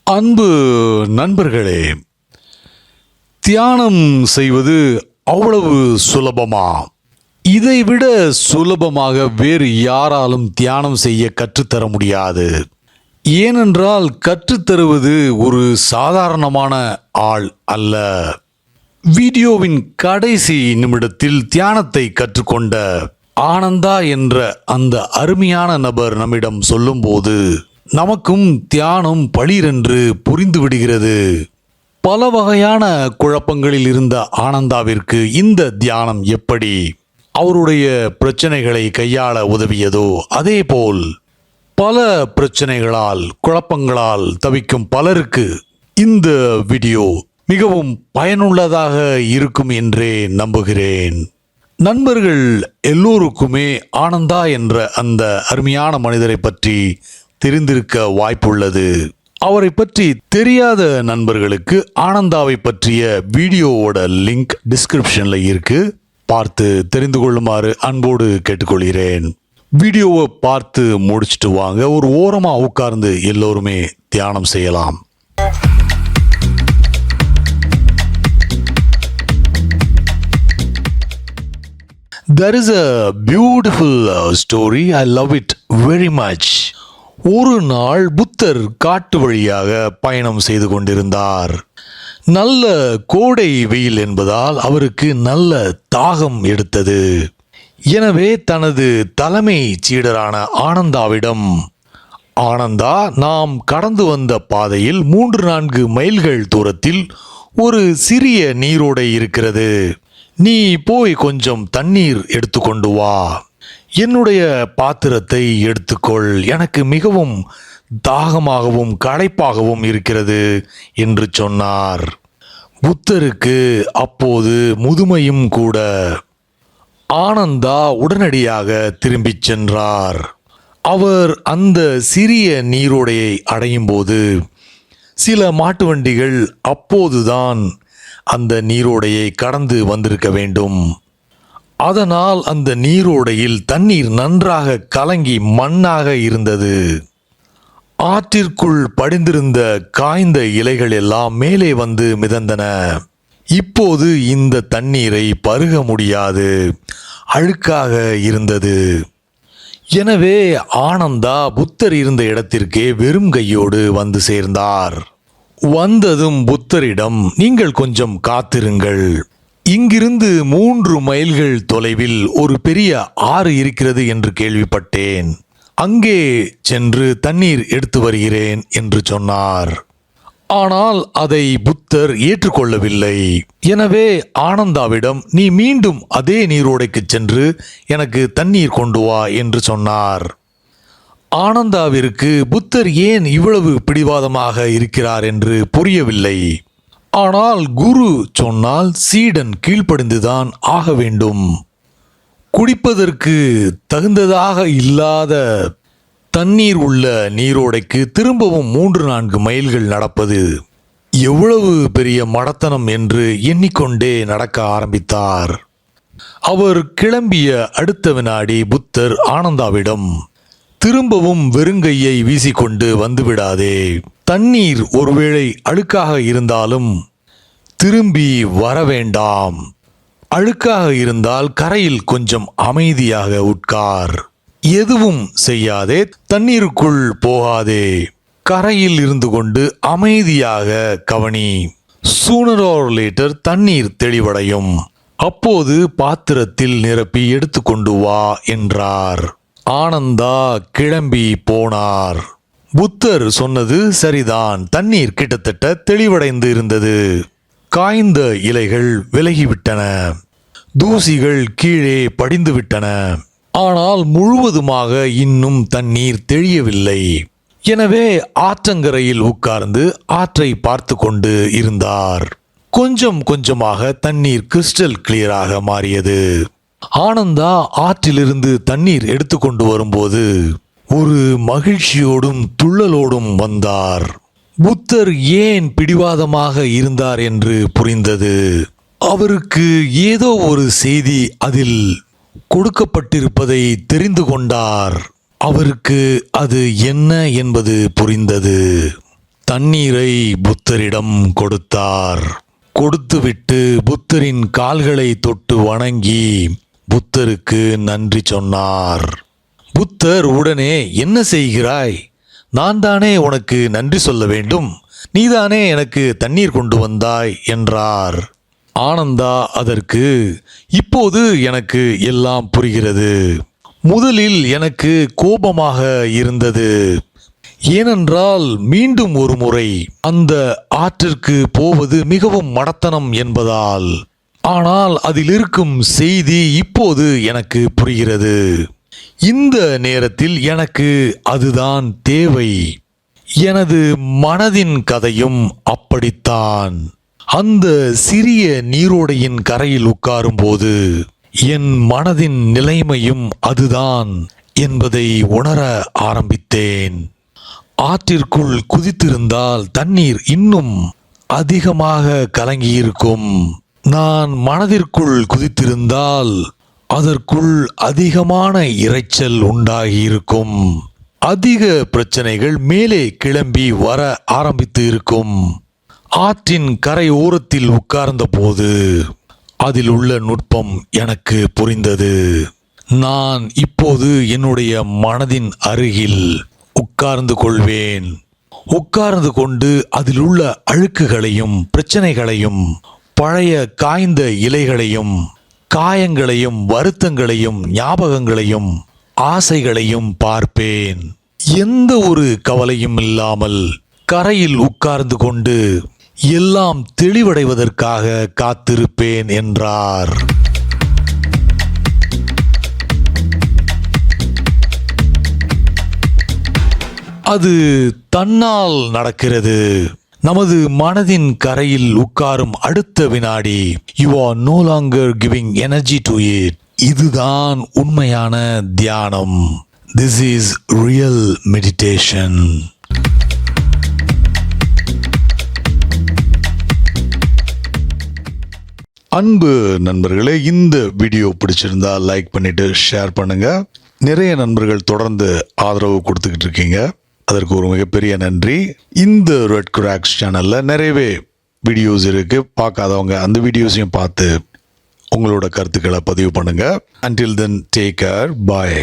அன்பு நண்பர்களே, தியானம் செய்வது அவ்வளவு சுலபமா? இதைவிட சுலபமாக வேறு யாராலும் தியானம் செய்ய கற்றுத்தர முடியாது. ஏனென்றால் கற்றுத்தருவது ஒரு சாதாரணமான ஆள் அல்ல. வீடியோவின் கடைசி நிமிடத்தில் தியானத்தை கற்றுக்கொண்ட ஆனந்தா என்ற அந்த அருமையான நபர் நம்மிடம் சொல்லும்போது நமக்கும் தியானம் பளீரென்று புரிந்து விடுகிறது. பல வகையான குழப்பங்களில் இருந்த ஆனந்தாவிற்கு இந்த தியானம் எப்படி அவருடைய பிரச்சனைகளை கையாள உதவியதோ, அதேபோல் பல பிரச்சனைகளால் குழப்பங்களால் தவிக்கும் பலருக்கு இந்த வீடியோ மிகவும் பயனுள்ளதாக இருக்கும் என்றே நம்புகிறேன். நண்பர்கள் எல்லோருக்குமே ஆனந்தா என்ற அந்த அருமையான மனிதரை பற்றி தெரிந்திருக்க வாய்ப்புள்ளது. அவரை பற்றி தெரியாத நண்பர்களுக்கு ஆனந்தாவை பற்றிய வீடியோவோட லிங்க் டிஸ்கிரிப்ஷன்ல இருக்கு, பார்த்து தெரிந்து கொள்ளுமாறு அன்போடு கேட்டுக்கொள்கிறேன். வீடியோவை பார்த்து முடிச்சுட்டு வாங்க, ஒரு ஓரமா உட்கார்ந்து எல்லோருமே தியானம் செய்யலாம். There is a beautiful story. I love it very much. ஒரு நாள் புத்தர் காட்டு வழியாக பயணம் செய்து கொண்டிருந்தார். நல்ல கோடை வெயில் என்பதால் அவருக்கு நல்ல தாகம் எடுத்தது. எனவே தனது தலைமை சீடரான ஆனந்தாவிடம், ஆனந்தா, நாம் கடந்து வந்த பாதையில் 3-4 மைல்கள் தூரத்தில் ஒரு சிறிய நீரோடை இருக்கிறது. நீ போய் கொஞ்சம் தண்ணீர் எடுத்துக்கொண்டு வா. என்னுடைய பாத்திரத்தை எடுத்துக்கொள். எனக்கு மிகவும் தாகமாகவும் களைப்பாகவும் இருக்கிறது என்று சொன்னார். புத்தருக்கு அப்போது முதுமையும் கூட. ஆனந்தா உடனடியாக திரும்பிச் சென்றார். அவர் அந்த சிறிய நீரோடையை அடையும் போது சில மாட்டு வண்டிகள் அப்போதுதான் அந்த நீரோடையை கடந்து வந்திருக்க வேண்டும். அதனால் அந்த நீரோடையில் தண்ணீர் நன்றாக கலங்கி மண்ணாக இருந்தது. ஆற்றிற்குள் படிந்திருந்த காய்ந்த இலைகள் எல்லாம் மேலே வந்து மிதந்தன. இப்போது இந்த தண்ணீரை பருக முடியாது, அழுக்காக இருந்தது. எனவே ஆனந்தா புத்தர் இருந்த இடத்திற்கே வெறும் கையோடு வந்து சேர்ந்தார். வந்ததும் புத்தரிடம், நீங்கள் கொஞ்சம் காத்திருங்கள், இங்கிருந்து 3 மைல்கள் தொலைவில் ஒரு பெரிய ஆறு இருக்கிறது என்று கேள்விப்பட்டேன், அங்கே சென்று தண்ணீர் எடுத்து வருகிறேன் என்று சொன்னார். ஆனால் அதை புத்தர் ஏற்றுக்கொள்ளவில்லை. எனவே ஆனந்தாவிடம், நீ மீண்டும் அதே நீரோடைக்கு சென்று எனக்கு தண்ணீர் கொண்டு வா என்று சொன்னார். ஆனந்தாவிற்கு புத்தர் ஏன் இவ்வளவு பிடிவாதமாக இருக்கிறார் என்று புரியவில்லை. ஆனால் குரு சொன்னால் சீடன் கீழ்ப்படிந்துதான் ஆக வேண்டும். குடிப்பதற்கு தகுந்ததாக இல்லாத தண்ணீர் உள்ள நீரோடைக்கு திரும்பவும் 3-4 மைல்கள் நடப்பது எவ்வளவு பெரிய மடத்தனம் என்று எண்ணிக்கொண்டே நடக்க ஆரம்பித்தார். அவர் கிளம்பிய அடுத்த வினாடி புத்தர் ஆனந்தாவிடம், திரும்பவும் வெறுங்கையை வீசிக்கொண்டு வந்துவிடாதே. தண்ணீர் ஒருவேளை அழுக்காக இருந்தாலும் திரும்பி வர வேண்டாம். அழுக்காக இருந்தால் கரையில் கொஞ்சம் அமைதியாக உட்கார். எதுவும் செய்யாதே, தண்ணீருக்குள் போகாதே. கரையில் இருந்து கொண்டு அமைதியாக கவனி. sooner or later தண்ணீர் தெளிவடையும். அப்போது பாத்திரத்தில் நிரப்பி எடுத்துக்கொண்டு வா என்றார். ஆனந்தா கிளம்பி போனார். புத்தர் சொன்னது சரிதான். தண்ணீர் கிட்டத்தட்ட தெளிவடைந்து இருந்தது. காய்ந்த இலைகள் விலகிவிட்டன, தூசிகள் கீழே படிந்து விட்டன. ஆனால் முழுவதுமாக இன்னும் தண்ணீர் தெளியவில்லை. எனவே ஆற்றங்கரையில் உட்கார்ந்து ஆற்றை பார்த்து கொண்டு இருந்தார். கொஞ்சம் கொஞ்சமாக தண்ணீர் கிறிஸ்டல் கிளியராக மாறியது. ஆனந்தா ஆற்றிலிருந்து தண்ணீர் எடுத்துக்கொண்டு வரும்போது ஒரு மகிழ்ச்சியோடும் துள்ளலோடும் வந்தார். புத்தர் ஏன் பிடிவாதமாக இருந்தார் என்று புரிந்தது. அவருக்கு ஏதோ ஒரு செய்தி அதில் கொடுக்கப்பட்டிருப்பதை தெரிந்து கொண்டார். அவருக்கு அது என்ன என்பது புரிந்தது. தண்ணீரை புத்தரிடம் கொடுத்தார். கொடுத்துவிட்டு புத்தரின் கால்களை தொட்டு வணங்கி புத்தருக்கு நன்றி சொன்னார். புத்தர் உடனே, என்ன செய்கிறாய்? நான் தானே உனக்கு நன்றி சொல்ல வேண்டும், நீதானே எனக்கு தண்ணீர் கொண்டு வந்தாய் என்றார். ஆனந்தா அதற்கு, இப்போது எனக்கு எல்லாம் புரிகிறது. முதலில் எனக்கு கோபமாக இருந்தது. ஏனென்றால் மீண்டும் ஒரு முறை அந்த ஆற்றிற்கு போவது மிகவும் மடத்தனம் என்பதால். ஆனால் அதில் இருக்கும் செய்தி இப்போது எனக்கு புரிகிறது. இந்த நேரத்தில் எனக்கு அதுதான் தேவை. எனது மனதின் கதையும் அப்படித்தான். அந்த சிறிய நீரோடையின் கரையில் உட்காரும்போது என் மனதின் நிலைமையும் அதுதான் என்பதை உணர ஆரம்பித்தேன். ஆற்றிற்குள் குதித்திருந்தால் தண்ணீர் இன்னும் அதிகமாக கலங்கியிருக்கும். நான் மனதிற்குள் குதித்திருந்தால் அதற்குள் அதிகமான இரைச்சல் உண்டாகியிருக்கும். அதிக பிரச்சனைகள் மேலே கிளம்பி வர ஆரம்பித்து இருக்கும். ஆற்றின் கரை ஓரத்தில் உட்கார்ந்த போது அதில் உள்ள நுட்பம் எனக்கு புரிந்தது. நான் இப்போது என்னுடைய மனதின் அருகில் உட்கார்ந்து கொள்வேன். உட்கார்ந்து கொண்டு அதில் உள்ள அழுக்குகளையும் பிரச்சனைகளையும் பழைய காய்ந்த இலைகளையும் காயங்களையும் வருத்தங்களையும் ஞாபகங்களையும் ஆசைகளையும் பார்ப்பேன். எந்த ஒரு கவலையும் இல்லாமல் கரையில் உட்கார்ந்து கொண்டு எல்லாம் தெளிவடைவதற்காக காத்திருப்பேன் என்றார். அது தன்னால் நடக்கிறது. நமது மனதின் கரையில் உட்காரும் அடுத்த வினாடி you are no longer giving energy to it. இதுதான் உண்மையான தியானம். This is real meditation. அன்பு நண்பர்களே, இந்த வீடியோ பிடிச்சிருந்தா லைக் பண்ணிட்டு ஷேர் பண்ணுங்க. நிறைய நண்பர்கள் தொடர்ந்து ஆதரவு கொடுத்துக்கிட்டு இருக்கீங்க, அதற்கு ஒரு மிகப்பெரிய நன்றி. இந்த ரெட் கிராக்ஸ் சேனல்ல நிறையவே வீடியோஸ் இருக்கு, பார்க்காதவங்க அந்த வீடியோஸையும் பார்த்து உங்களோட கருத்துக்களை பதிவு பண்ணுங்க. Until then, take care. Bye.